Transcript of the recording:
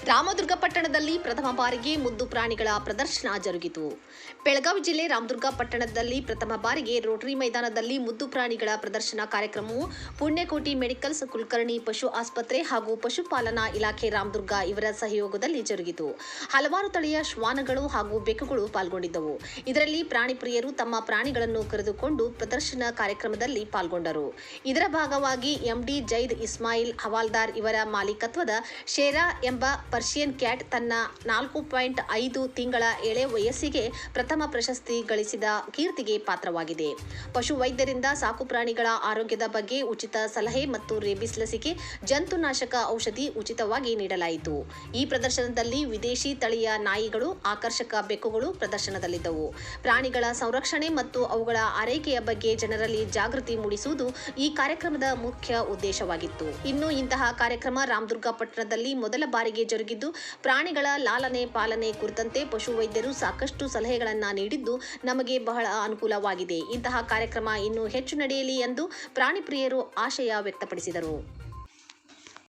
ರಾಮದುರ್ಗ ಪಟ್ಟಣದಲ್ಲಿ ಪ್ರಥಮ ಬಾರಿಗೆ ಮುದ್ದು ಪ್ರಾಣಿಗಳ ಪ್ರದರ್ಶನ ಜರುಗಿತು. ಬೆಳಗಾವಿ ಜಿಲ್ಲೆ ರಾಮದುರ್ಗ ಪಟ್ಟಣದಲ್ಲಿ ಪ್ರಥಮ ಬಾರಿಗೆ ರೋಟರಿ ಮೈದಾನದಲ್ಲಿ ಮುದ್ದು ಪ್ರಾಣಿಗಳ ಪ್ರದರ್ಶನ ಕಾರ್ಯಕ್ರಮವು ಪುಣ್ಯಕೋಟಿ ಮೆಡಿಕಲ್ಸ್, ಕುಲಕರ್ಣಿ ಪಶು ಆಸ್ಪತ್ರೆ ಹಾಗೂ ಪಶುಪಾಲನಾ ಇಲಾಖೆ ರಾಮದುರ್ಗ ಇವರ ಸಹಯೋಗದಲ್ಲಿ ಜರುಗಿತು. ಹಲವಾರು ತಳಿಯ ಶ್ವಾನಗಳು ಹಾಗೂ ಬೆಕ್ಕುಗಳು ಪಾಲ್ಗೊಂಡಿದ್ದವು. ಇದರಲ್ಲಿ ಪ್ರಾಣಿ ಪ್ರಿಯರು ತಮ್ಮ ಪ್ರಾಣಿಗಳನ್ನು ಕರೆದುಕೊಂಡು ಪ್ರದರ್ಶನ ಕಾರ್ಯಕ್ರಮದಲ್ಲಿ ಪಾಲ್ಗೊಂಡರು. ಇದರ ಭಾಗವಾಗಿ ಎಂಡಿ ಜೈದ್ ಇಸ್ಮಾಯಿಲ್ ಹವಾಲ್ದಾರ್ ಇವರ ಮಾಲೀಕತ್ವದ ಶೇರಾ ಎಂಬ ಪರ್ಷಿಯನ್ ಕ್ಯಾಟ್ ತನ್ನ 4.5 ತಿಂಗಳ ಎಳೆ ವಯಸ್ಸಿಗೆ ಪ್ರಥಮ ಪ್ರಶಸ್ತಿ ಗಳಿಸಿದ ಕೀರ್ತಿಗೆ ಪಾತ್ರವಾಗಿದೆ. ಪಶು ವೈದ್ಯರಿಂದ ಸಾಕು ಪ್ರಾಣಿಗಳ ಆರೋಗ್ಯದ ಬಗ್ಗೆ ಉಚಿತ ಸಲಹೆ ಮತ್ತು ರೇಬಿಸ್ ಲಸಿಕೆ, ಜಂತುನಾಶಕ ಔಷಧಿ ಉಚಿತವಾಗಿ ನೀಡಲಾಯಿತು. ಈ ಪ್ರದರ್ಶನದಲ್ಲಿ ವಿದೇಶಿ ತಳಿಯ ನಾಯಿಗಳು, ಆಕರ್ಷಕ ಬೆಕ್ಕುಗಳು ಪ್ರದರ್ಶನದಲ್ಲಿದ್ದವು. ಪ್ರಾಣಿಗಳ ಸಂರಕ್ಷಣೆ ಮತ್ತು ಅವುಗಳ ಆರೈಕೆಯ ಬಗ್ಗೆ ಜನರಲ್ಲಿ ಜಾಗೃತಿ ಮೂಡಿಸುವುದು ಈ ಕಾರ್ಯಕ್ರಮದ ಮುಖ್ಯ ಉದ್ದೇಶವಾಗಿತ್ತು. ಇನ್ನು ಇಂತಹ ಕಾರ್ಯಕ್ರಮ ರಾಮದುರ್ಗ ಪಟ್ಟಣದಲ್ಲಿ ಮೊದಲ ಬಾರಿಗೆ ಜರುಗಿದ್ದು, ಪ್ರಾಣಿಗಳ ಲಾಲನೆ ಪಾಲನೆ ಕುರಿತಂತೆ ಪಶುವೈದ್ಯರು ಸಾಕಷ್ಟು ಸಲಹೆಗಳನ್ನು ನೀಡಿದ್ದು ನಮಗೆ ಬಹಳ ಅನುಕೂಲವಾಗಿದೆ. ಇಂತಹ ಕಾರ್ಯಕ್ರಮ ಇನ್ನೂ ಹೆಚ್ಚು ನಡೆಯಲಿ ಎಂದು ಪ್ರಾಣಿ ಪ್ರಿಯರು ಆಶಯ ವ್ಯಕ್ತಪಡಿಸಿದರು.